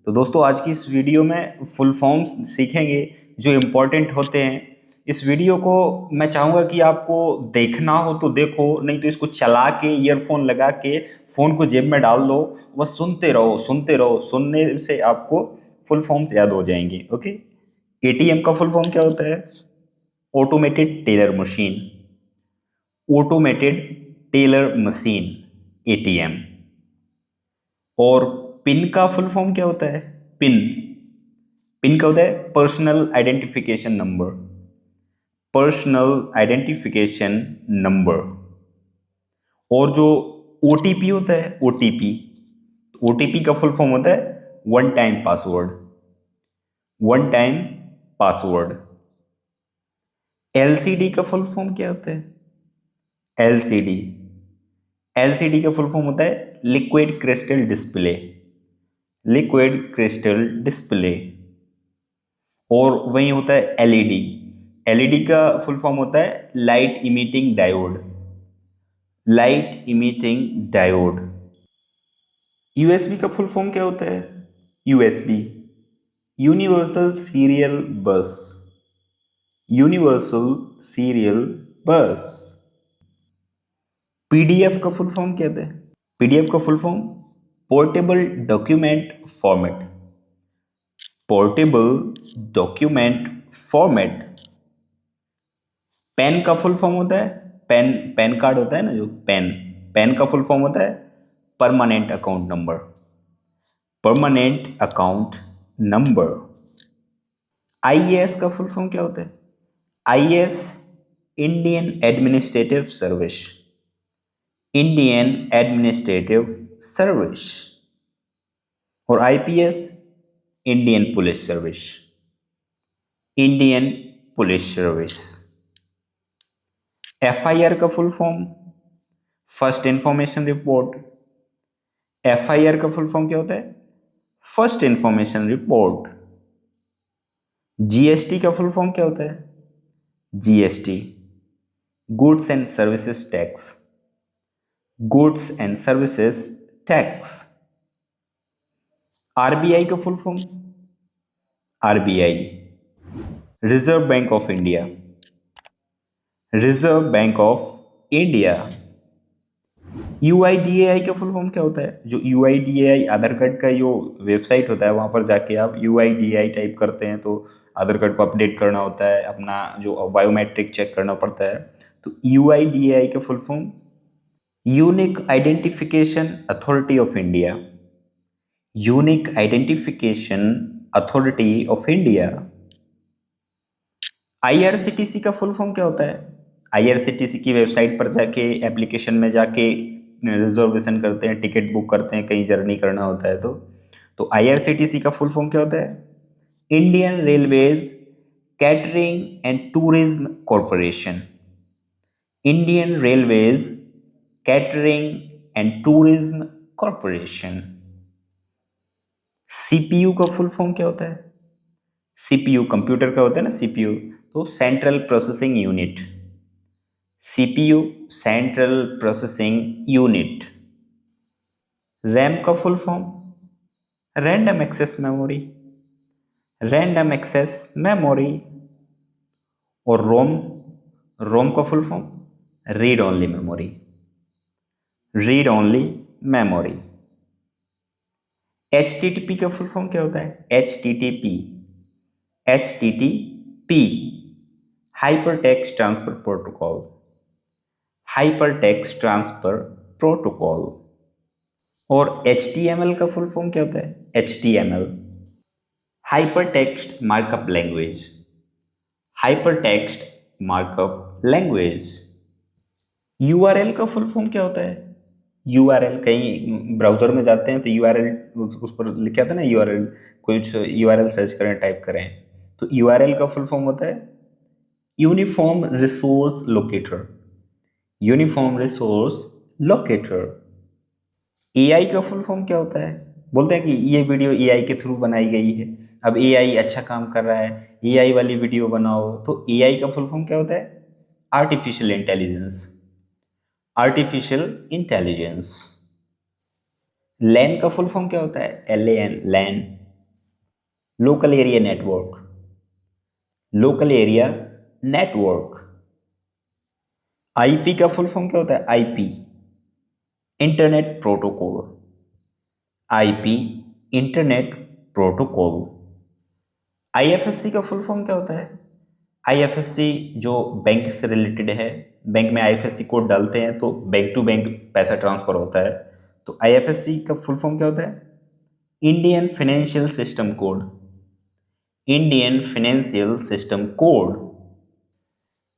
तो दोस्तों आज की इस वीडियो में फुल फॉर्म्स सीखेंगे जो इम्पोर्टेंट होते हैं। इस वीडियो को मैं चाहूँगा कि आपको देखना हो तो देखो, नहीं तो इसको चला के ईयरफोन लगा के फ़ोन को जेब में डाल दो, बस सुनते रहो सुनते रहो। सुनने से आपको फुल फॉर्म्स याद हो जाएंगे। ओके, एटीएम का फुल फॉर्म क्या होता है? Automated teller machine. Automated teller machine, ATM. और पिन का फुल फॉर्म क्या होता है? पिन। पिन क्या होता है? Personal identification number. Personal identification number. और जो ओटीपी होता है, ओटीपी, ओटीपी का फुल फॉर्म होता है one time password. One time password. LCD का फुल फॉर्म क्या होता है? एलसीडी। एलसीडी का फुल फॉर्म होता है liquid crystal display. Liquid crystal display. और वही होता है एलईडी। एलईडी का फुल फॉर्म होता है light emitting diode. Light emitting diode. USB का फुल फॉर्म क्या होता है? USB, universal serial bus. Universal serial bus. PDF का फुल फॉर्म क्या होता है? पीडीएफ का full form portable document format. Portable document format. PAN का फुल फॉर्म होता है, पेन, पेन कार्ड होता है ना जो पेन, पेन का फुल फॉर्म होता है permanent account number. Permanent account number. IAS का फुल फॉर्म क्या होता है? IAS, Indian administrative service. Indian administrative service. और IPS, Indian police service. Indian police service. FIR का full form first information report. FIR का full form क्या होता है? First information report. जीएसटी का फुल फॉर्म क्या होता है? GST, goods and services tax. Goods and services tax. RBI का full form? RBI, reserve bank of India. Reserve bank of India. UIDAI का फुल फॉर्म क्या होता है? जो यूआईडीएआई आधार कार्ड का जो वेबसाइट होता है, वहां पर जाके आप यूआईडीएआई टाइप करते हैं तो आधार कार्ड को अपडेट करना होता है, अपना जो बायोमेट्रिक चेक करना पड़ता है। तो यूआईडीएआई का full form unique identification authority of India. Unique identification authority of India. IRCTC का फुल फॉर्म क्या होता है? आईआरसीटीसी की वेबसाइट पर जाके एप्लीकेशन में जाके रिजर्वेशन करते हैं, टिकट बुक करते हैं, कहीं जर्नी करना होता है तो आईआरसीटीसी का फुल फॉर्म क्या होता है? Indian railways catering and tourism corporation. Indian railways catering and tourism corporation. CPU का फुल फॉर्म क्या होता है? सीपीयू कंप्यूटर का होता है ना, सीपीयू, तो central processing unit. CPU, central processing unit. RAM का full form random access memory. Random access memory. और रोम, रोम का full form read only memory. Read only memory. HTTP का फुल फॉर्म क्या होता है? HTTP, HTTP, hypertext transfer protocol. Hypertext transfer protocol. और HTML का full form क्या होता है? HTML, hypertext markup language. Hypertext markup language. URL का फुल फॉर्म क्या होता है? URL, कहीं ब्राउजर में जाते हैं तो URL उस पर लिखा था ना, URL, कुछ URL सर्च करें, टाइप करें, तो URL का फुल फॉर्म होता है uniform resource locator. Uniform resource locator. AI का फुल फॉर्म क्या होता है? बोलते हैं कि ये वीडियो एआई के थ्रू बनाई गई है, अब एआई अच्छा काम कर रहा है, एआई वाली वीडियो बनाओ, तो एआई का फुल फॉर्म क्या होता है? Artificial intelligence. Artificial intelligence. LAN का फुल फॉर्म क्या होता है? LAN, LAN, local area network, local area network. IP का फुल फॉर्म क्या होता है? IP, internet protocol, IP internet protocol. IFSC का फुल फॉर्म क्या होता है? आईएफएससी जो बैंक से रिलेटेड है, बैंक में आईएफएससी कोड डालते हैं तो बैंक टू बैंक पैसा ट्रांसफर होता है। तो आईएफएससी का फुल फॉर्म क्या होता है? Indian financial system code, Indian financial system code.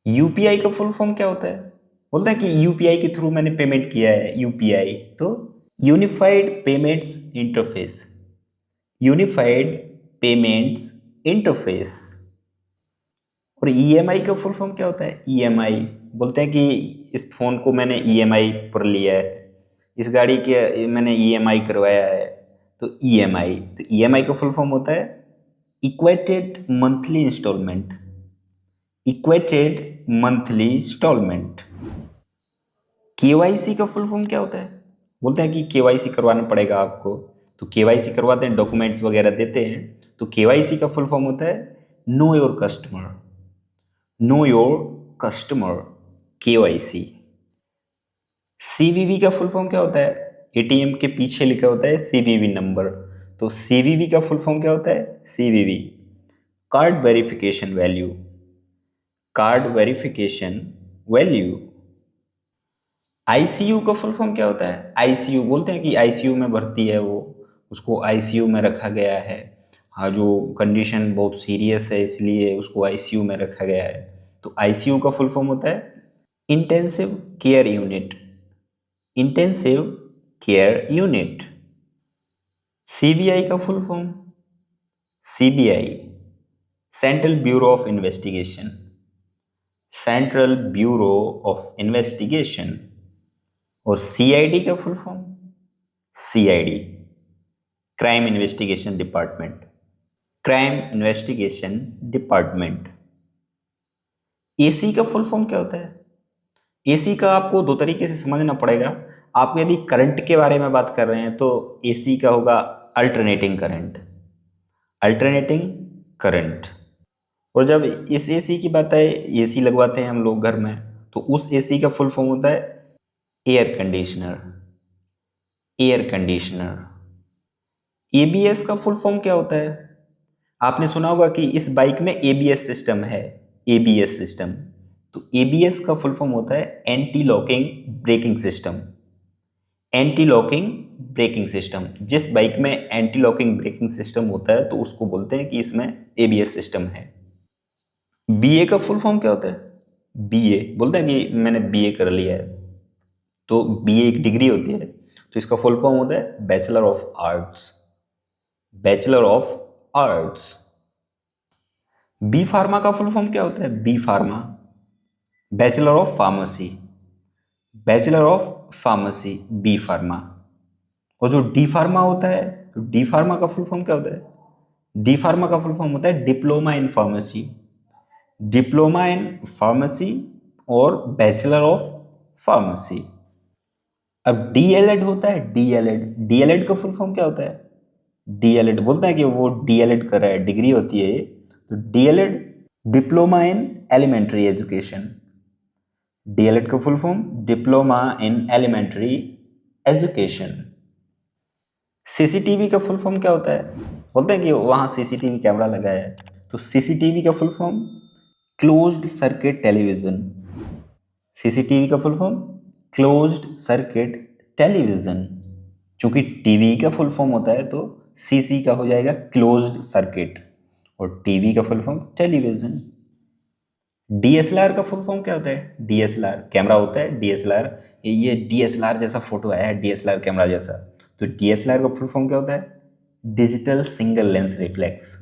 UPI का फुल फॉर्म क्या होता है? बोलते हैं कि यूपीआई के थ्रू मैंने पेमेंट किया है, यूपीआई। तो unified payments interface, unified payments interface. और ईएमआई का फुल फॉर्म क्या होता है? ईएमआई, बोलते हैं कि इस फोन को मैंने ईएमआई पर लिया है, इस गाड़ी के मैंने ईएमआई करवाया है। तो ईएमआई, तो ईएमआई का फुल फॉर्म होता है equated monthly instalment, equated monthly instalment. KYC का फुल फॉर्म क्या होता है? बोलते हैं कि केवाईसी करवाना पड़ेगा आपको, तो केवाईसी करवाते हैं, डॉक्यूमेंट्स वगैरह देते हैं। तो केवाईसी का फुल फॉर्म होता है know your customer, know your customer, KYC. CVV का फुल फॉर्म क्या होता है? एटीएम के पीछे लिखा होता है सीवीवी नंबर, तो सीवीवी का फुल फॉर्म क्या होता है? CVV, card verification value, card verification value. ICU का फुल फॉर्म क्या होता है? आईसीयू, बोलते हैं कि आईसीयू में भर्ती है वो, उसको आईसीयू में रखा गया है। हाँ, जो कंडीशन बहुत सीरियस है इसलिए उसको आईसीयू में रखा गया है। तो आईसीयू का फुल फॉर्म होता है intensive care unit, intensive care unit. CBI का full form? CBI, central bureau of investigation, central bureau of investigation. और सीआईडी का full form? CID, crime investigation department, crime investigation department. AC का full form क्या होता है? AC का आपको दो तरीके से समझना पड़ेगा। आप यदि करंट के बारे में बात कर रहे हैं तो एसी का होगा अल्टरनेटिंग करंट, अल्टरनेटिंग करंट। और जब इस एसी की बात है, एसी लगवाते हैं हम लोग घर में, तो उस एसी का फुल फॉर्म होता है air conditioner, air conditioner. ABS का फुल फॉर्म क्या होता है? आपने सुना होगा कि इस बाइक में एबीएस सिस्टम है, एबीएस सिस्टम। तो एबीएस का फुल फॉर्म होता है anti locking braking system, anti locking braking system. जिस बाइक में एंटी लॉकिंग ब्रेकिंग सिस्टम होता है तो उसको बोलते हैं कि इसमें एबीएस सिस्टम है। बीए का फुल फॉर्म क्या होता है? बीए, बोलते हैं कि मैंने बीए कर लिया है, तो बीए एक डिग्री होती है, तो इसका फुल फॉर्म होता है bachelor of arts, bachelor of arts. B pharma का फुल फॉर्म क्या होता है? B pharma, bachelor of pharmacy, bachelor of pharmacy, B pharma. और जो डी फार्मा होता है, तो डी फार्मा का फुल फॉर्म क्या होता है? डी फार्मा का फुल फॉर्म होता है diploma in pharmacy, diploma in pharmacy और बैचलर ऑफ फार्मेसी। अब डीएलएड होता है, डीएलएड, डीएलएड का फुल फॉर्म क्या होता है? डीएलएड, बोलता है कि वो डीएलएड कर रहा है, डिग्री होती है ये। तो DElEd diploma in elementary education, DElEd का full form diploma in elementary education. CCTV का फुल फॉर्म क्या होता है? बोलते हैं कि वहाँ सीसीटीवी कैमरा लगा है, तो सीसीटीवी का full form closed circuit television, CCTV का full form closed circuit television. चूंकि टीवी का फुल फॉर्म होता है तो सीसी का हो जाएगा क्लोज्ड सर्किट और टीवी का फुल फॉर्म टेलीविजन। डीएसएलआर का फुल फॉर्म क्या होता है? डीएसएलआर कैमरा होता है, डीएसएलआर, ये डीएसएलआर जैसा फोटो आया है, डीएसएलआर कैमरा जैसा। तो डीएसएलआर का फुल फॉर्म क्या होता है? Digital single lens reflex,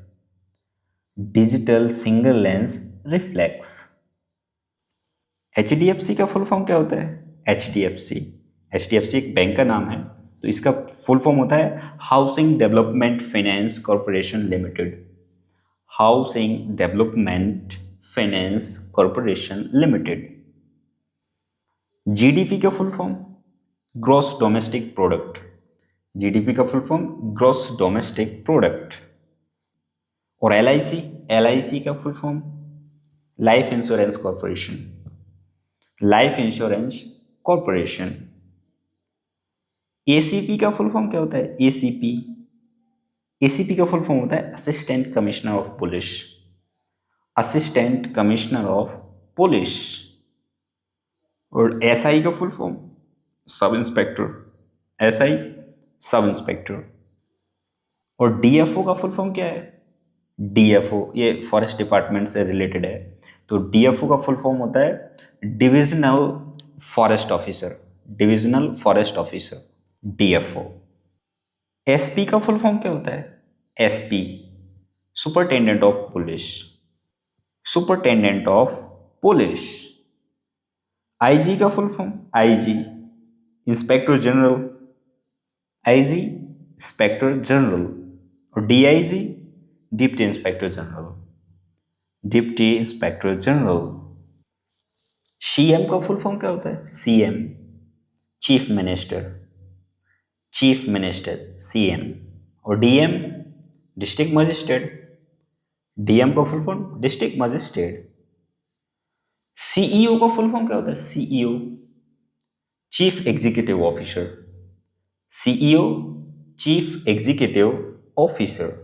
digital single lens reflex. HDFC का फुल फॉर्म क्या होता है? एचडीएफसी, एचडीएफसी एक बैंक का नाम है, तो इसका फुल फॉर्म होता है housing development finance corporation limited, housing development finance corporation limited. GDP का full form gross domestic product, GDP का full form gross domestic product. और LIC, LIC का full form life insurance corporation, life insurance corporation. ACP का full form क्या होता है? ACP, ACP का full form होता है assistant commissioner of police, assistant commissioner of police. और SI का full form sub inspector, SI sub inspector. और DFO का फुल फॉर्म क्या है? DFO ये फॉरेस्ट डिपार्टमेंट से रिलेटेड है, तो DFO का फुल फॉर्म होता है divisional forest officer, divisional forest officer, DFO। SP का फुल फॉर्म क्या होता है? SP superintendent of police, superintendent of police. IG का full form IG inspector general, IG inspector general. और DIG deputy inspector general, deputy inspector general. CM का full form क्या होता है? CM chief minister, chief minister CM। और DM district magistrate, DM का full form district magistrate. CEO का full form क्या होता है? CEO chief executive officer, CEO chief executive officer.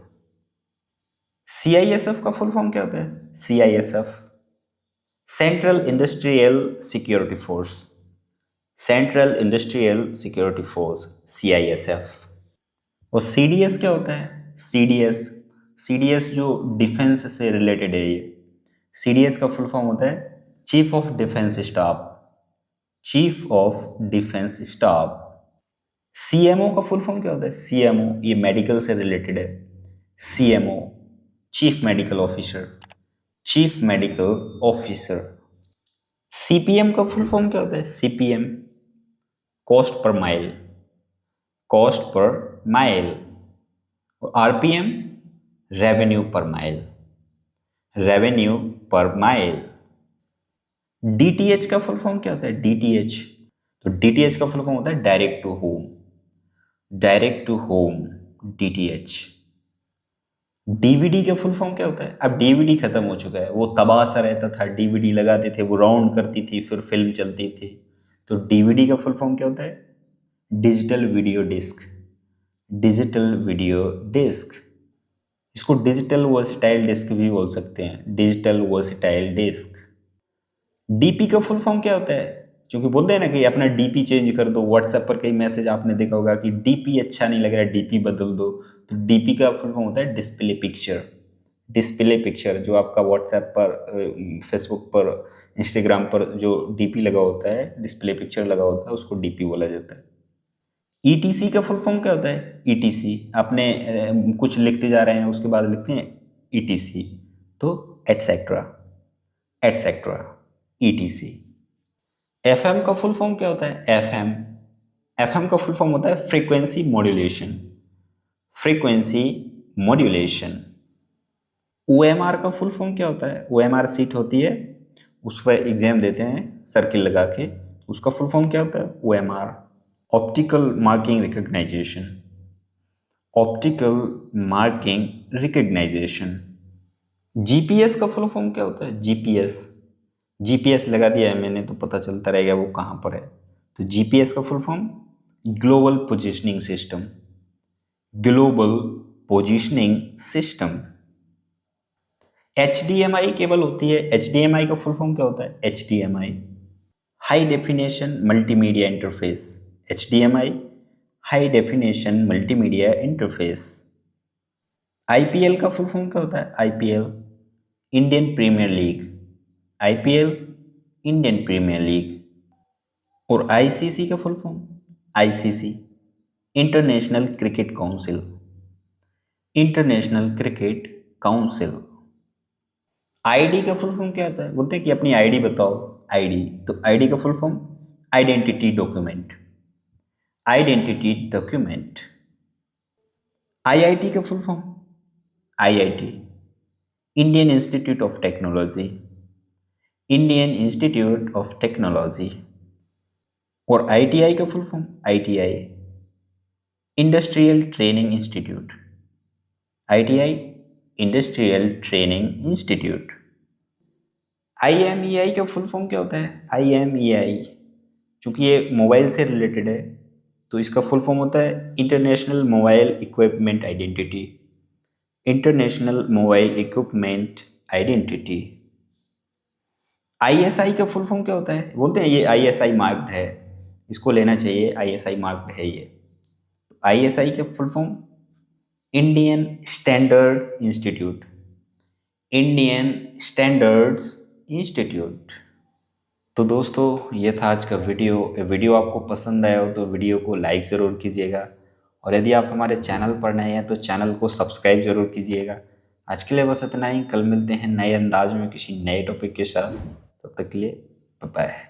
CISF का फुल फॉर्म क्या होता है? CISF central industrial security force, central industrial security force CISF। और CDS क्या होता है? CDS, CDS जो डिफेंस से रिलेटेड है, ये CDS का फुल फॉर्म होता है chief of defence staff, chief of defence staff. CMO का फुल फॉर्म क्या होता है? CMO ये मेडिकल से रिलेटेड है, CMO chief medical officer, chief medical officer. CPM का फुल फॉर्म क्या होता है? CPM cost per mile, cost per mile. और RPM revenue per mile, revenue per mile. DTH का फुल फॉर्म क्या होता है? DTH, तो DTH का फुल फॉर्म होता है direct to home, direct to home DTH। DVD का फुल फॉर्म क्या होता है? अब DVD खत्म हो चुका है, वो तबाह सा रहता था, DVD लगाते थे, वो राउंड करती थी, फिर फिल्म चलती थी। तो DVD का फुल फॉर्म क्या होता है? Digital video disc, digital video disc. इसको डिजिटल वर्सटाइल डिस्क भी बोल सकते हैं, डिजिटल वर्सटाइल डिस्क। DP का फुल फॉर्म क्या होता है? क्योंकि बोलते हैं ना कि अपना DP चेंज कर दो, व्हाट्सएप पर कई मैसेज आपने देखा होगा कि DP अच्छा नहीं लग रहा, DP बदल दो। तो DP का फुल फॉर्म होता है डिस्प्ले पिक्चर, डिस्प्ले पिक्चर। जो आपका व्हाट्सएप पर, फेसबुक पर, इंस्टाग्राम पर जो DP लगा होता है, डिस्प्ले पिक्चर लगा होता है, उसको DP बोला जाता है। ETC का फुल फॉर्म क्या होता है? ETC आपने कुछ लिखते जा रहे हैं, उसके बाद लिखते हैं ETC, तो एटसेट्रा, एटसेट्रा ETC। FM का फुल फॉर्म क्या होता है? FM, FM का फुल फॉर्म होता है frequency modulation, frequency modulation. OMR का फुल फॉर्म क्या होता है? OMR सीट होती है, उस पर एग्जाम देते हैं सर्किल लगा के, उसका फुल फॉर्म क्या होता है? OMR optical marking recognition, optical marking recognition. GPS का फुल फॉर्म क्या होता है? GPS, GPS लगा दिया है मैंने तो पता चलता रहेगा वो कहाँ पर है। तो GPS का full form global positioning system, global positioning system. HDMI cable होती है, HDMI का फुल फॉर्म क्या होता है? HDMI high definition multimedia interface, HDMI high definition multimedia interface. IPL का फुल फॉर्म क्या होता है? IPL Indian premier league, IPL Indian premier league. और ICC का full form? ICC international cricket council, international cricket council. ID का full form क्या होता है? बोलते हैं कि अपनी ID बताओ, ID, तो ID का full form identity document, identity document. IIT का full form? IIT Indian institute of technology, Indian institute of technology. और ITI का full form? ITI industrial training institute, ITI industrial training institute. IMEI का full form क्या होता है? IMEI, चूंकि ये mobile से रिलेटेड है तो इसका फुल फॉर्म होता है international mobile equipment identity. International mobile equipment identity. ISI का फुल फॉर्म क्या होता है? बोलते हैं ये ISI मार्क्ड है, इसको लेना चाहिए, ISI मार्क्ड है ये। ISI का full form Indian standards institute. Indian standards institute. तो दोस्तों ये था आज का वीडियो आपको पसंद आया हो तो वीडियो को लाइक ज़रूर कीजिएगा, और यदि आप हमारे चैनल पर नए हैं तो चैनल को सब्सक्राइब ज़रूर कीजिएगा। आज के लिए बस इतना ही, कल मिलते हैं नए अंदाज में किसी नए टॉपिक के साथ। तब तक के लिए बाय बाय।